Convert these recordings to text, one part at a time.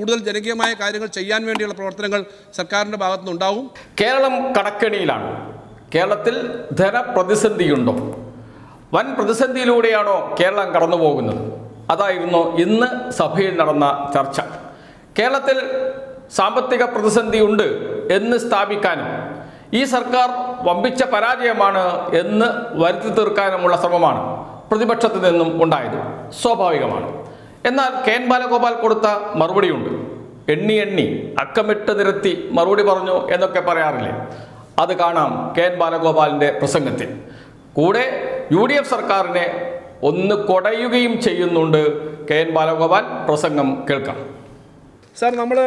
കൂടുതൽ ജനകീയമായ കാര്യങ്ങൾ ചെയ്യാൻ വേണ്ടിയുള്ള പ്രവർത്തനങ്ങൾ സർക്കാരിൻ്റെ ഭാഗത്തുനിന്നുണ്ടാവും. കേരളം കടക്കെണിയിലാണ്. കേരളത്തിൽ ധനപ്രതിസന്ധിയുണ്ടോ? വൻ പ്രതിസന്ധിയിലൂടെയാണോ കേരളം കടന്നു പോകുന്നത്? അതായിരുന്നു ഇന്ന് സഭയിൽ നടന്ന ചർച്ച. കേരളത്തിൽ സാമ്പത്തിക പ്രതിസന്ധിയുണ്ട് എന്ന് സ്ഥാപിക്കാനും ഈ സർക്കാർ വമ്പിച്ച പരാജയമാണ് എന്ന് വരുത്തി തീർക്കാനുമുള്ള ശ്രമമാണ് പ്രതിപക്ഷത്തു നിന്നും ഉണ്ടായത്. സ്വാഭാവികമാണ്. എന്നാൽ കെ.എൻ. ബാലഗോപാൽ കൊടുത്ത മറുപടിയുണ്ട്. എണ്ണി അക്കമിട്ട് നിരത്തി മറുപടി പറഞ്ഞു എന്നൊക്കെ പറയാറില്ലേ? അത് കാണാം കെ.എൻ. ബാലഗോപാലിൻ്റെ പ്രസംഗത്തിൽ. കൂടെ UDF സർക്കാരിനെ ഒന്ന് കൊടയുകയും ചെയ്യുന്നുണ്ട് കെ.എൻ. ബാലഗോപാൽ. പ്രസംഗം കേൾക്കാം. സാർ, നമ്മൾ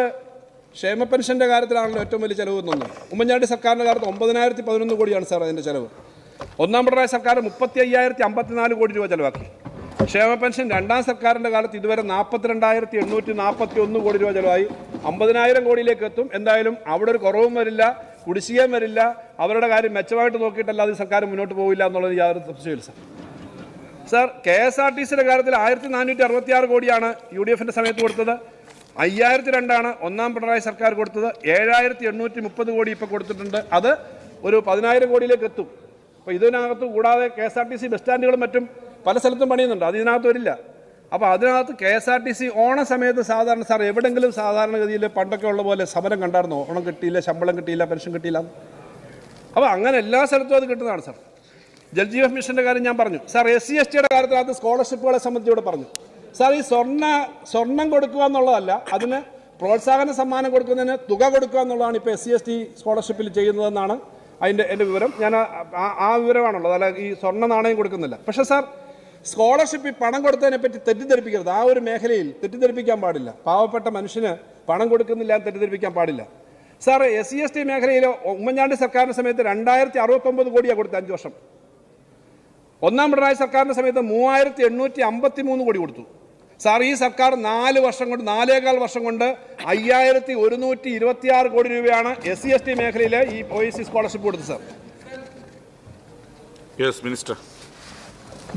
ക്ഷേമ പെൻഷൻ്റെ കാര്യത്തിലാണല്ലോ ഏറ്റവും വലിയ ചിലവ് തോന്നുന്നത്. ഉമ്മൻചാണ്ടി സർക്കാരിൻ്റെ കാലത്ത് 9,011 കോടിയാണ് സാർ അതിൻ്റെ ചിലവ്. ഒന്നാം പിണറായി സർക്കാർ 35,054 കോടി രൂപ ചിലവാക്കി. ക്ഷേമ പെൻഷൻ രണ്ടാം സർക്കാരിൻ്റെ കാലത്ത് ഇതുവരെ 42,841 കോടി രൂപ ചിലവായി. 50,000 കോടിയിലേക്ക് എത്തും. എന്തായാലും അവിടെ ഒരു കുറവും വരില്ല, കുടിശ്ശികയും വരില്ല. അവരുടെ കാര്യം മെച്ചമായിട്ട് നോക്കിയിട്ടല്ലാതെ സർക്കാർ മുന്നോട്ട് പോകില്ല എന്നുള്ളത് യാതൊരു സംശയമില്ല സാർ. സാർ, KSRTCയുടെ കാര്യത്തിൽ 1,466 കോടിയാണ് UDFൻ്റെ സമയത്ത് കൊടുത്തത്. 5,002 ഒന്നാം പിണറായി സർക്കാർ കൊടുത്തത്. 7,830 കോടി ഇപ്പോൾ കൊടുത്തിട്ടുണ്ട്. അത് ഒരു 10,000 കോടിയിലേക്ക് എത്തും. അപ്പോൾ ഇതിനകത്ത് കൂടാതെ KSRTC ബസ് സ്റ്റാൻഡുകളും മറ്റും പല സ്ഥലത്തും പണിയുന്നുണ്ട്. അത് ഇതിനകത്ത് വരില്ല. അപ്പോൾ അതിനകത്ത് KSRTC ഓണ സമയത്ത് സാധാരണ സാർ എവിടെയെങ്കിലും സാധാരണഗതിയിൽ പണ്ടൊക്കെ ഉള്ള പോലെ സമരം കണ്ടായിരുന്നോ? ഓണം കിട്ടിയില്ല, ശമ്പളം കിട്ടിയില്ല, പെൻഷൻ കിട്ടിയില്ല. അപ്പോൾ അങ്ങനെ എല്ലാ സ്ഥലത്തും അത് കിട്ടുന്നതാണ് സാർ. ജൽജീവൻ മിഷൻ്റെ കാര്യം ഞാൻ പറഞ്ഞു സാർ. SC/STയുടെ കാര്യത്തിനകത്ത് സ്കോളർഷിപ്പുകളെ സംബന്ധിച്ച് ഇവിടെ പറഞ്ഞു സാർ. ഈ സ്വർണം കൊടുക്കുക എന്നുള്ളതല്ല, അതിന് പ്രോത്സാഹന സമ്മാനം കൊടുക്കുന്നതിന് തുക കൊടുക്കുക എന്നുള്ളതാണ് ഇപ്പോൾ SC/ST സ്കോളർഷിപ്പിൽ ചെയ്യുന്നതെന്നാണ് എൻ്റെ വിവരം. ഞാൻ ആ വിവരമാണുള്ളത്. അല്ല, ഈ സ്വർണ്ണ നാണയം കൊടുക്കുന്നില്ല. പക്ഷേ സാർ, സ്കോളർഷിപ്പ് പണം കൊടുത്തതിനെ പറ്റി തെറ്റിദ്ധരിപ്പിക്കരുത്. ആ ഒരു മേഖലയിൽ തെറ്റിദ്ധരിപ്പിക്കാൻ പാടില്ല. പാവപ്പെട്ട മനുഷ്യന് പണം കൊടുക്കുന്നില്ല എന്ന് തെറ്റിദ്ധരിപ്പിക്കാൻ പാടില്ല സാർ. SC/ST മേഖലയിൽ ഉമ്മൻചാണ്ടി സർക്കാരിൻ്റെ സമയത്ത് 2,069 കോടിയാണ് കൊടുത്തത് 5 വർഷം. ഒന്നാം പിണറായി സർക്കാരിൻ്റെ സമയത്ത് 3,853 കോടി കൊടുത്തു സാർ. ഈ സർക്കാർ 4 വർഷം കൊണ്ട് 4.25 വർഷം കൊണ്ട് 5,126 കോടി രൂപയാണ് SC/ST മേഖലയിലെ ഈ OEC സ്കോളർഷിപ്പ് കൊടുത്തത് സാർ. Yes minister.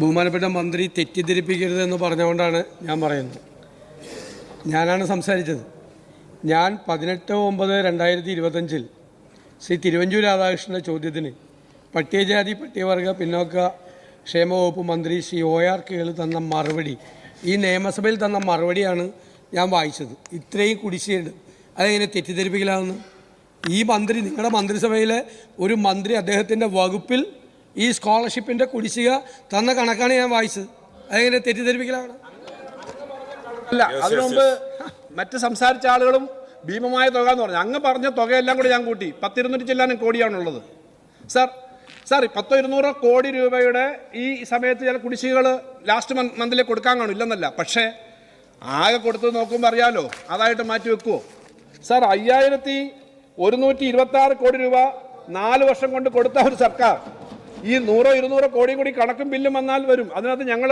ബഹുമാനപ്പെട്ട മന്ത്രി തെറ്റിദ്ധരിപ്പിക്കരുതെന്ന് പറഞ്ഞുകൊണ്ടാണ് ഞാൻ പറയുന്നത്. ഞാനാണ് സംസാരിച്ചത്. ഞാൻ 18/9/2025 ശ്രീ തിരുവഞ്ചൂർ രാധാകൃഷ്ണൻ്റെ ചോദ്യത്തിന് പട്ടികജാതി പട്ടികവർഗ പിന്നോക്ക ക്ഷേമ വകുപ്പ് മന്ത്രി ശ്രീ OR കേളു തന്ന മറുപടി, ഈ നിയമസഭയിൽ തന്ന മറുപടിയാണ് ഞാൻ വായിച്ചത്. ഇത്രയും കുടിശ്ശികയുണ്ട്, അതെങ്ങനെ തെറ്റിദ്ധരിപ്പിക്കലാവുന്നു? ഈ മന്ത്രി, നിങ്ങളുടെ മന്ത്രിസഭയിലെ ഒരു മന്ത്രി, അദ്ദേഹത്തിൻ്റെ വകുപ്പിൽ ഈ സ്കോളർഷിപ്പിൻ്റെ കുടിശ്ശിക തന്ന കണക്കാണ് ഞാൻ വായിച്ചത്. അതെങ്ങനെ തെറ്റിദ്ധരിപ്പിക്കലാണ്? അല്ല, അതിനു മുമ്പ് മറ്റ് സംസാരിച്ച ആളുകളും ഭീമമായ തുക എന്ന് പറഞ്ഞു. അങ്ങ് പറഞ്ഞ തുകയെല്ലാം കൂടി ഞാൻ കൂട്ടി 10,200 ചില്ലാനും കോടിയാണുള്ളത് സാർ. 100-200 കോടി രൂപയുടെ ഈ സമയത്ത് ചില കുടിശ്ശികകൾ ലാസ്റ്റ് മന്തിൽ കൊടുക്കാൻ കാണും, ഇല്ലെന്നല്ല. പക്ഷേ ആകെ കൊടുത്ത് നോക്കുമ്പോൾ അറിയാലോ, അതായിട്ട് മാറ്റി വെക്കുമോ സാർ? 5,126 കോടി രൂപ 4 വർഷം കൊണ്ട് കൊടുത്ത ഒരു സർക്കാർ ഈ 100-200 കോടിയും കൂടി കണക്കും ബില്ലും വന്നാൽ വരും. അതിനകത്ത് ഞങ്ങൾ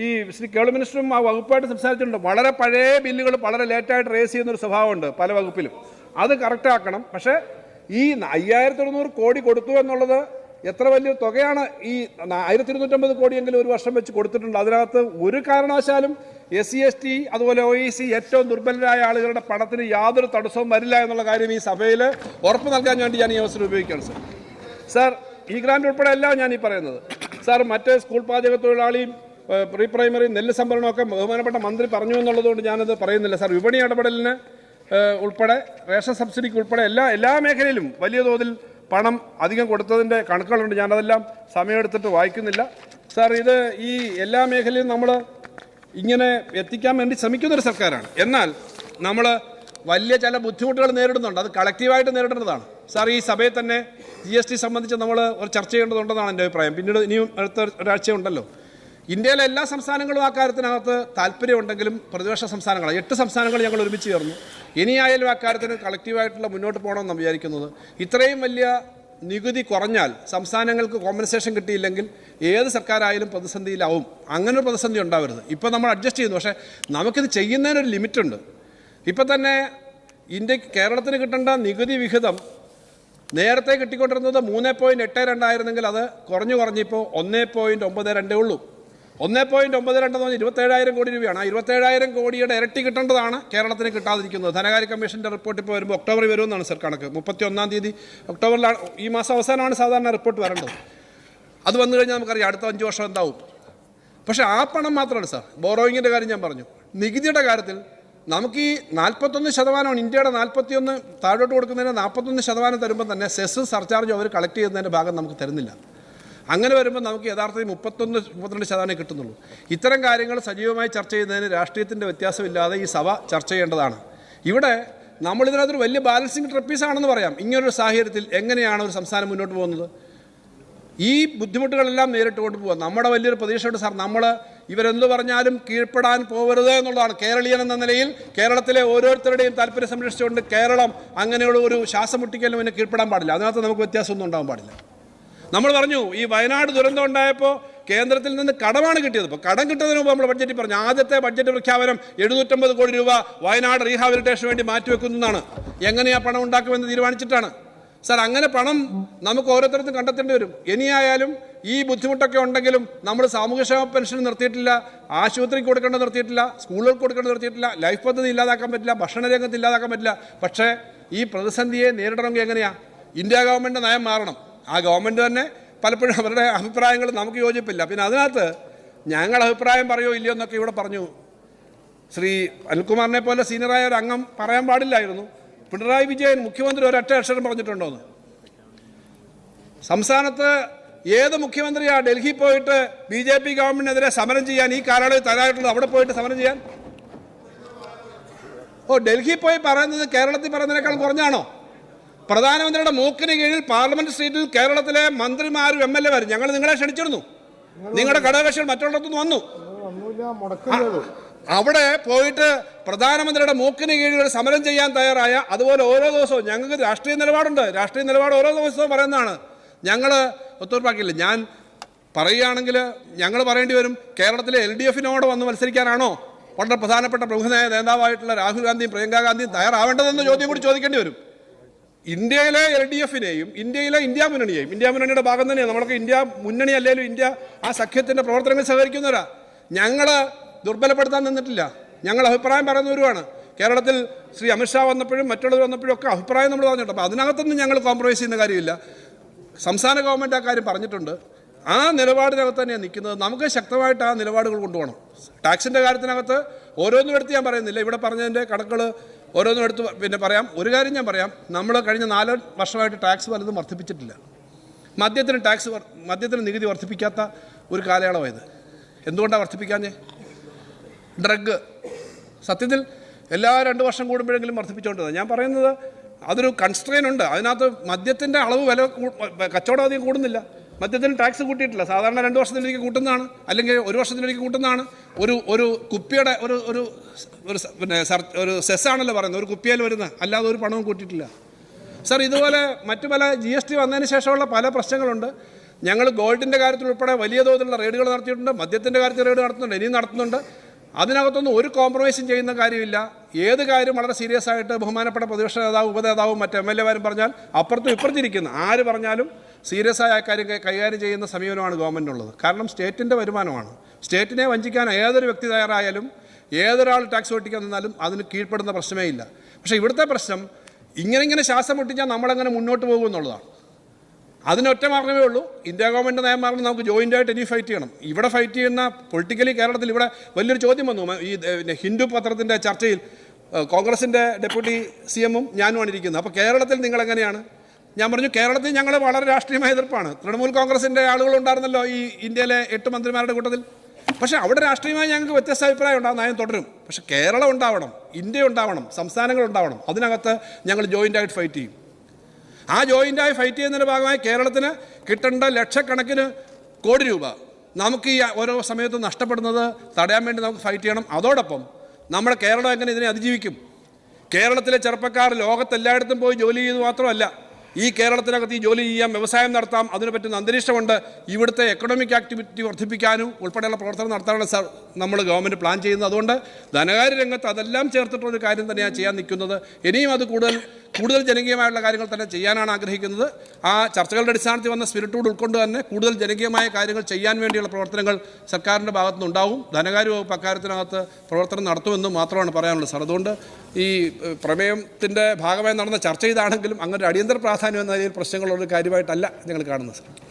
ഈ ശ്രീ കേളു മിനിസ്റ്ററും ആ വകുപ്പായിട്ട് സംസാരിച്ചിട്ടുണ്ട്. വളരെ പഴയ ബില്ലുകൾ വളരെ ലേറ്റായിട്ട് റേസ് ചെയ്യുന്നൊരു സ്വഭാവമുണ്ട് പല വകുപ്പിലും. അത് കറക്റ്റ് ആക്കണം. പക്ഷേ ഈ 5,100 കോടി കൊടുത്തു എന്നുള്ളത് എത്ര വലിയ തുകയാണ്. ഈ 1,250 കോടിയെങ്കിലും ഒരു വർഷം വെച്ച് കൊടുത്തിട്ടുണ്ട്. അതിനകത്ത് ഒരു കാരണവശാലും SC/ST അതുപോലെ OEC ഏറ്റവും ദുർബലരായ ആളുകളുടെ പണത്തിന് യാതൊരു തടസ്സവും വരില്ല എന്നുള്ള കാര്യം ഈ സഭയിൽ ഉറപ്പ് നൽകാൻ വേണ്ടി ഞാൻ ഈ അവസരം ഉപയോഗിക്കുകയാണ് സാർ. സാർ, ഈ ഗ്രാൻഡ് ഉൾപ്പെടെ എല്ലാം ഞാൻ ഈ പറയുന്നത് സാർ. മറ്റ് സ്കൂൾ പാചക തൊഴിലാളിയും പ്രീ പ്രൈമറി നെല്ല് സംഭരണമൊക്കെ ബഹുമാനപ്പെട്ട മന്ത്രി പറഞ്ഞു എന്നുള്ളതുകൊണ്ട് ഞാനത് പറയുന്നില്ല സാർ. വിപണി ഇടപെടലിന് ഉൾപ്പെടെ റേഷൻ സബ്സിഡിക്ക് ഉൾപ്പെടെ എല്ലാ മേഖലയിലും വലിയ തോതിൽ പണം അധികം കൊടുത്തതിൻ്റെ കണക്കുകളുണ്ട്. ഞാനതെല്ലാം സമയമെടുത്തിട്ട് വായിക്കുന്നില്ല സാർ. ഇത് ഈ എല്ലാ മേഖലയിലും നമ്മൾ ഇങ്ങനെ എത്തിക്കാൻ വേണ്ടി ശ്രമിക്കുന്നൊരു സർക്കാരാണ്. എന്നാൽ നമ്മൾ വലിയ ചില ബുദ്ധിമുട്ടുകൾ നേരിടുന്നുണ്ട്. അത് കളക്റ്റീവായിട്ട് നേരിടേണ്ടതാണ് സാർ. ഈ സഭയിൽ തന്നെ GST സംബന്ധിച്ച് നമ്മൾ ഒരു ചർച്ച ചെയ്യേണ്ടതുണ്ടെന്നാണ് എൻ്റെ അഭിപ്രായം. പിന്നീട് ഇനിയും അടുത്ത ഒരാഴ്ചയുണ്ടല്ലോ. ഇന്ത്യയിലെ എല്ലാ സംസ്ഥാനങ്ങളും ആ കാര്യത്തിനകത്ത് താല്പര്യമുണ്ടെങ്കിലും പ്രതിപക്ഷ സംസ്ഥാനങ്ങൾ 8 സംസ്ഥാനങ്ങൾ ഞങ്ങൾ ഒരുമിച്ച് ചേർന്നു. ഇനിയായാലും ആ കാര്യത്തിന് കളക്റ്റീവായിട്ടുള്ള മുന്നോട്ട് പോകണമെന്നാണ് വിചാരിക്കുന്നത്. ഇത്രയും വലിയ നികുതി കുറഞ്ഞാൽ സംസ്ഥാനങ്ങൾക്ക് കോമ്പൻസേഷൻ കിട്ടിയില്ലെങ്കിൽ ഏത് സർക്കാരായാലും പ്രതിസന്ധിയിലാവും. അങ്ങനൊരു പ്രതിസന്ധി ഉണ്ടാവരുത്. ഇപ്പോൾ നമ്മൾ അഡ്ജസ്റ്റ് ചെയ്യുന്നു. പക്ഷേ നമുക്കിത് ചെയ്യുന്നതിനൊരു ലിമിറ്റുണ്ട്. ഇപ്പം തന്നെ കേരളത്തിന് കിട്ടേണ്ട നികുതി വിഹിതം നേരത്തെ കിട്ടിക്കൊണ്ടിരുന്നത് 3.82 ആയിരുന്നെങ്കിൽ അത് കുറഞ്ഞിപ്പോൾ 1.92 ഉള്ളൂ. 1.92 എന്ന് പറഞ്ഞാൽ 27,000 കോടി രൂപയാണ്. ആ 27,000 കോടിയുടെ ഇരട്ടി കിട്ടേണ്ടതാണ് കേരളത്തിന് കിട്ടാതിരിക്കുന്നത്. ധനകാര്യ കമ്മീഷൻ്റെ റിപ്പോർട്ട് ഇപ്പോൾ വരുമ്പോൾ ഒക്ടോബറിൽ വരുമെന്നാണ് സർ കണക്ക്. 31-ാം തീയതി ഒക്ടോബറിലാണ്, ഈ മാസം അവസാനമാണ് സാധാരണ റിപ്പോർട്ട് വരേണ്ടത്. അത് വന്നു കഴിഞ്ഞാൽ നമുക്കറിയാം അടുത്ത 5 വർഷം എന്താവും. പക്ഷേ ആ പണം മാത്രമാണ് സാർ. ബോറോയിങ്ങിൻ്റെ കാര്യം ഞാൻ പറഞ്ഞു. നികുതിയുടെ കാര്യത്തിൽ നമുക്ക് ഈ 41% ഇന്ത്യയുടെ 41 താഴോട്ട് കൊടുക്കുന്നതിന് 41% തരുമ്പോൾ തന്നെ സെസ് സർചാർജ് അവർ കളക്ട് ചെയ്യുന്നതിൻ്റെ ഭാഗം നമുക്ക് തരുന്നില്ല. അങ്ങനെ വരുമ്പോൾ നമുക്ക് യഥാർത്ഥത്തിൽ 31-32% കിട്ടുന്നുള്ളൂ. ഇത്തരം കാര്യങ്ങൾ സജീവമായി ചർച്ച ചെയ്യുന്നതിന് രാഷ്ട്രീയത്തിൻ്റെ വ്യത്യാസമില്ലാതെ ഈ സഭ ചർച്ച ചെയ്യേണ്ടതാണ്. ഇവിടെ നമ്മളിതിനകത്തൊരു വലിയ ബാലൻസിങ് ട്രപ്പീസാണെന്ന് പറയാം. ഇങ്ങനൊരു സാഹചര്യത്തിൽ എങ്ങനെയാണ് ഒരു സംസ്ഥാനം മുന്നോട്ട് പോകുന്നത്? ഈ ബുദ്ധിമുട്ടുകളെല്ലാം നേരിട്ട് കൊണ്ടുപോകുക. നമ്മുടെ വലിയൊരു പ്രതീക്ഷയുണ്ട് സാർ. നമ്മൾ ഇവരെന്ത് പറഞ്ഞാലും കീഴ്പ്പെടാൻ പോകരുത് എന്നുള്ളതാണ്. കേരളീയൻ എന്ന നിലയിൽ കേരളത്തിലെ ഓരോരുത്തരുടെയും താല്പര്യം സംരക്ഷിച്ചുകൊണ്ട് കേരളം അങ്ങനെയുള്ള ഒരു ശ്വാസം മുട്ടിക്കലും പിന്നെ കീഴ്പ്പെടാൻ പാടില്ല. അതിനകത്ത് നമുക്ക് വ്യത്യാസമൊന്നും ഉണ്ടാകാൻ പാടില്ല. നമ്മൾ പറഞ്ഞു ഈ വയനാട് ദുരന്തം ഉണ്ടായപ്പോൾ കേന്ദ്രത്തിൽ നിന്ന് കടമാണ് കിട്ടിയത്. ഇപ്പോൾ കടം കിട്ടുന്നതിന് മുമ്പ് നമ്മൾ ബഡ്ജറ്റിൽ പറഞ്ഞു ആദ്യത്തെ ബഡ്ജറ്റ് പ്രഖ്യാപനം 750 കോടി രൂപ വയനാട് റീഹാബിലിറ്റേഷന് വേണ്ടി മാറ്റിവെക്കുന്നതാണ്. എങ്ങനെയാ പണം ഉണ്ടാക്കുമെന്ന് തീരുമാനിച്ചിട്ടാണ് സാർ. അങ്ങനെ പണം നമുക്ക് ഓരോരുത്തർക്കും കണ്ടെത്തേണ്ടി വരും. ഇനിയായാലും ഈ ബുദ്ധിമുട്ടൊക്കെ ഉണ്ടെങ്കിലും നമ്മൾ സാമൂഹ്യക്ഷേമ പെൻഷൻ നിർത്തിയിട്ടില്ല, ആശുപത്രിക്ക് കൊടുക്കേണ്ടത് നിർത്തിയിട്ടില്ല, സ്കൂളുകൾക്ക് കൊടുക്കേണ്ടത് നിർത്തിയിട്ടില്ല, ലൈഫ് പദ്ധതി ഇല്ലാതാക്കാൻ പറ്റില്ല, ഭക്ഷണരംഗത്ത് ഇല്ലാതാക്കാൻ പറ്റില്ല. പക്ഷേ ഈ പ്രതിസന്ധിയെ നേരിടണമെങ്കിൽ എങ്ങനെയാണ്? ഇന്ത്യ ഗവൺമെൻറ് നയം മാറണം. ആ ഗവൺമെൻറ് തന്നെ പലപ്പോഴും അവരുടെ അഭിപ്രായങ്ങൾ നമുക്ക് യോജിപ്പില്ല. പിന്നെ അതിനകത്ത് ഞങ്ങൾ അഭിപ്രായം പറയുമോ ഇല്ലയോ എന്നൊക്കെ ഇവിടെ പറഞ്ഞു. ശ്രീ അനിൽകുമാറിനെ പോലെ സീനിയറായ ഒരു അംഗം പറയാൻ പാടില്ലായിരുന്നു. പിണറായി വിജയൻ മുഖ്യമന്ത്രി ഒരൊറ്റ അക്ഷരം പറഞ്ഞിട്ടുണ്ടോന്ന്? സംസ്ഥാനത്ത് ഏത് മുഖ്യമന്ത്രിയാ ഡൽഹി പോയിട്ട് BJP ഗവൺമെന്റിനെതിരെ സമരം ചെയ്യാൻ ഈ കാലയളവിൽ തയ്യാറായിട്ടുള്ളത്? അവിടെ പോയിട്ട് സമരം ചെയ്യാൻ? ഡൽഹി പോയി പറയുന്നത് കേരളത്തിൽ പറയുന്നതിനേക്കാൾ കുറഞ്ഞാണോ? പ്രധാനമന്ത്രിയുടെ മൂക്കിന് കീഴിൽ പാർലമെന്റ് സ്ട്രീറ്റിൽ കേരളത്തിലെ മന്ത്രിമാരും MLA മാരും ഞങ്ങൾ നിങ്ങളെ ക്ഷണിച്ചിരുന്നു. നിങ്ങളുടെ ഘടകകക്ഷികൾ മറ്റുള്ളിടത്തുനിന്ന് വന്നു. അവിടെ പോയിട്ട് പ്രധാനമന്ത്രിയുടെ മൂക്കിന് കീഴിൽ ഒരു സമരം ചെയ്യാൻ തയ്യാറായ, അതുപോലെ ഓരോ ദിവസവും ഞങ്ങൾക്ക് രാഷ്ട്രീയ നിലപാടുണ്ട്. രാഷ്ട്രീയ നിലപാട് ഓരോ ദിവസവും പറയുന്നതാണ്. ഞങ്ങൾ ഒത്തുതീർപ്പാക്കില്ല. ഞാൻ പറയുകയാണെങ്കിൽ ഞങ്ങൾ പറയേണ്ടി വരും, കേരളത്തിലെ LDFനോട് വന്ന് മത്സരിക്കാനാണോ വളരെ പ്രധാനപ്പെട്ട പ്രമുഖ നേതാവായിട്ടുള്ള രാഹുൽ ഗാന്ധിയും പ്രിയങ്കാ ഗാന്ധിയും തയ്യാറാവേണ്ടതെന്ന ചോദ്യം കൂടി ചോദിക്കേണ്ടി വരും. ഇന്ത്യയിലെ LDFനെയും ഇന്ത്യയിലെ ഇന്ത്യ മുന്നണിയെയും, ഇന്ത്യ മുന്നണിയുടെ ഭാഗം തന്നെയാണ് നമ്മളൊക്കെ. ഇന്ത്യ മുന്നണി അല്ലെങ്കിലും ഇന്ത്യ ആ സഖ്യത്തിൻ്റെ പ്രവർത്തനങ്ങൾ സഹകരിക്കുന്നവരാ. ഞങ്ങൾ ദുർബലപ്പെടുത്താൻ നിന്നിട്ടില്ല. ഞങ്ങൾ അഭിപ്രായം പറയുന്നവരുമാണ്. കേരളത്തിൽ ശ്രീ അമിത്ഷാ വന്നപ്പോഴും മറ്റുള്ളവർ വന്നപ്പോഴും ഒക്കെ അഭിപ്രായം നമ്മൾ പറഞ്ഞിട്ടുണ്ട്. അപ്പോൾ അതിനകത്തൊന്നും ഞങ്ങൾ കോംപ്രമൈസ് ചെയ്യുന്ന കാര്യമില്ല. സംസ്ഥാന ഗവൺമെൻറ് ആ കാര്യം പറഞ്ഞിട്ടുണ്ട്. ആ നിലപാടിനകത്ത് തന്നെയാണ് നിൽക്കുന്നത്. നമുക്ക് ശക്തമായിട്ട് ആ നിലപാടുകൾ കൊണ്ടുപോകണം. ടാക്സിൻ്റെ കാര്യത്തിനകത്ത് ഓരോന്നും എടുത്ത് ഞാൻ പറയുന്നില്ല. ഇവിടെ പറഞ്ഞതിൻ്റെ കണക്കുകൾ ഓരോന്നും എടുത്ത് പിന്നെ പറയാം. ഒരു കാര്യം ഞാൻ പറയാം, നമ്മൾ കഴിഞ്ഞ 4 വർഷമായിട്ട് ടാക്സ് പലതും വർദ്ധിപ്പിച്ചിട്ടില്ല. മദ്യത്തിന് നികുതി വർദ്ധിപ്പിക്കാത്ത ഒരു കാലയളവായത്. എന്തുകൊണ്ടാണ് വർദ്ധിപ്പിക്കാഞ്ഞേ? ഡ്രഗ് സത്യത്തിൽ എല്ലാ 2 വർഷം കൂടുമ്പോഴെങ്കിലും വർദ്ധിപ്പിച്ചുകൊണ്ടത്. ഞാൻ പറയുന്നത് അതൊരു കൺസ്ട്രെയിൻ ഉണ്ട്. അതിനകത്ത് മദ്യത്തിൻ്റെ അളവ് കച്ചവടം അധികം കൂടുന്നില്ല. മദ്യത്തിന് ടാക്സ് കൂട്ടിയിട്ടില്ല. സാധാരണ 2 വർഷത്തിലേക്ക് കൂട്ടുന്നതാണ്, അല്ലെങ്കിൽ 1 വർഷത്തിലേക്ക് കൂട്ടുന്നതാണ്. ഒരു കുപ്പിയുടെ ഒരു സെസ്സാണല്ലോ പറയുന്നത്, ഒരു കുപ്പിയിൽ വരുന്ന, അല്ലാതെ ഒരു പണവും കൂട്ടിയിട്ടില്ല സാർ. ഇതുപോലെ മറ്റു പല GST വന്നതിന് ശേഷമുള്ള പല പ്രശ്നങ്ങളുണ്ട്. ഞങ്ങൾ ഗോൾഡിൻ്റെ കാര്യത്തിൽ ഉൾപ്പെടെ വലിയ തോതിലുള്ള റെയ്ഡുകൾ നടത്തിയിട്ടുണ്ട്. മദ്യത്തിൻ്റെ കാര്യത്തിൽ റെയ്ഡ് നടത്തുന്നുണ്ട്, ഇനിയും നടത്തുന്നുണ്ട്. അതിനകത്തൊന്നും ഒരു കോംപ്രമൈസും ചെയ്യുന്ന കാര്യമില്ല. ഏത് കാര്യം വളരെ സീരിയസ് ആയിട്ട് ബഹുമാനപ്പെട്ട പ്രതിപക്ഷ നേതാവും ഉപനേതാവും മറ്റ് MLA മാരും പറഞ്ഞാൽ അപ്പുറത്തും ഇപ്പുറത്തിരിക്കുന്ന ആര് പറഞ്ഞാലും സീരിയസ് ആയ കാര്യം കൈകാര്യം ചെയ്യുന്ന സമീപനമാണ് ഗവൺമെൻറ്റിനുള്ളത്. കാരണം സ്റ്റേറ്റിൻ്റെ വരുമാനമാണ്. സ്റ്റേറ്റിനെ വഞ്ചിക്കാൻ ഏതൊരു വ്യക്തി തയ്യാറായാലും, ഏതൊരാൾ ടാക്സ് വെട്ടിക്കാൻ നിന്നാലും അതിന് കീഴ്പ്പെടുന്ന പ്രശ്നമേ ഇല്ല. പക്ഷേ ഇവിടുത്തെ പ്രശ്നം ഇങ്ങനെ ശ്വാസം മുട്ടിച്ചാൽ നമ്മളെങ്ങനെ മുന്നോട്ട് പോകുമെന്നുള്ളതാണ്. അതിനൊറ്റ മാർഗ്ഗമേ ഉള്ളൂ. ഇന്ത്യ ഗവൺമെൻറ് നയം മാറണം. നമുക്ക് ജോയിൻ്റായിട്ട് ഇനി ഫൈറ്റ് ചെയ്യണം. ഇവിടെ ഫൈറ്റ് ചെയ്യുന്ന പൊളിറ്റിക്കലി കേരളത്തിൽ ഇവിടെ വലിയൊരു ചോദ്യം വന്നു. ഈ ഹിന്ദു പത്രത്തിൻ്റെ ചർച്ചയിൽ കോൺഗ്രസിൻ്റെ ഡെപ്യൂട്ടി CM-ഉം ഞാനുമാണ് ഇരിക്കുന്നത്. അപ്പോൾ കേരളത്തിൽ നിങ്ങളെങ്ങനെയാണ്? ഞാൻ പറഞ്ഞു, കേരളത്തിൽ ഞങ്ങൾ വളരെ രാഷ്ട്രീയമായ എതിർപ്പാണ്. തൃണമൂൽ കോൺഗ്രസിൻ്റെ ആളുകളുണ്ടായിരുന്നല്ലോ ഈ ഇന്ത്യയിലെ 8 മന്ത്രിമാരുടെ കൂട്ടത്തിൽ. പക്ഷേ അവിടെ രാഷ്ട്രീയമായി ഞങ്ങൾക്ക് വ്യത്യസ്ത അഭിപ്രായം ഉണ്ടാകും. നയം തുടരും. പക്ഷേ കേരളം ഉണ്ടാവണം, ഇന്ത്യ ഉണ്ടാവണം, സംസ്ഥാനങ്ങൾ ഉണ്ടാവണം. അതിനകത്ത് ഞങ്ങൾ ജോയിൻ്റായിട്ട് ഫൈറ്റ് ചെയ്യും. ആ ജോയിൻ്റായി ഫൈറ്റ് ചെയ്യുന്നതിൻ്റെ ഭാഗമായി കേരളത്തിന് കിട്ടേണ്ട ലക്ഷക്കണക്കിന് കോടി രൂപ നമുക്ക് ഈ ഓരോ സമയത്തും നഷ്ടപ്പെടുന്നത് തടയാൻ വേണ്ടി നമുക്ക് ഫൈറ്റ് ചെയ്യണം. അതോടൊപ്പം നമ്മുടെ കേരളം എങ്ങനെ ഇതിനെ അതിജീവിക്കും? കേരളത്തിലെ ചെറുപ്പക്കാർ ലോകത്തെല്ലായിടത്തും പോയി ജോലി ചെയ്ത് മാത്രമല്ല, ഈ കേരളത്തിനകത്ത് ഈ ജോലി ചെയ്യാം, വ്യവസായം നടത്താം, അതിന് പറ്റുന്ന അന്തരീക്ഷമുണ്ട്. ഇവിടുത്തെ എക്കണോമിക് ആക്ടിവിറ്റി വർദ്ധിപ്പിക്കാനും ഉൾപ്പെടെയുള്ള പ്രവർത്തനം നടത്താനുള്ള നമ്മൾ ഗവൺമെൻറ് പ്ലാൻ ചെയ്യുന്നത്. അതുകൊണ്ട് ധനകാര്യ രംഗത്ത് അതെല്ലാം ചേർത്തിട്ടുള്ളൊരു കാര്യം തന്നെയാണ് ചെയ്യാൻ നിൽക്കുന്നത്. ഇനിയും അത് കൂടുതൽ കൂടുതൽ ജനകീയമായുള്ള കാര്യങ്ങൾ തന്നെ ചെയ്യാനാണ് ആഗ്രഹിക്കുന്നത്. ആ ചർച്ചകളുടെ അടിസ്ഥാനത്തിൽ വന്ന സ്പിരിറ്റോട് ഉൾക്കൊണ്ട് തന്നെ കൂടുതൽ ജനകീയമായ കാര്യങ്ങൾ ചെയ്യാൻ വേണ്ടിയുള്ള പ്രവർത്തനങ്ങൾ സർക്കാരിൻ്റെ ഭാഗത്തുനിന്നുണ്ടാവും. ധനകാര്യ വകുപ്പ് അക്കാര്യത്തിനകത്ത് പ്രവർത്തനം നടത്തുമെന്നും മാത്രമാണ് പറയാനുള്ളത് സാർ. അതുകൊണ്ട് ഈ പ്രമേയത്തിൻ്റെ ഭാഗമായി നടന്ന ചർച്ച ഇതാണെങ്കിലും അങ്ങനെ അടിയന്തര പ്രാധാന്യം എന്ന നിലയിൽ പ്രശ്നങ്ങളുള്ള കാര്യമായിട്ടല്ല ഞങ്ങൾ കാണുന്നത് സാർ.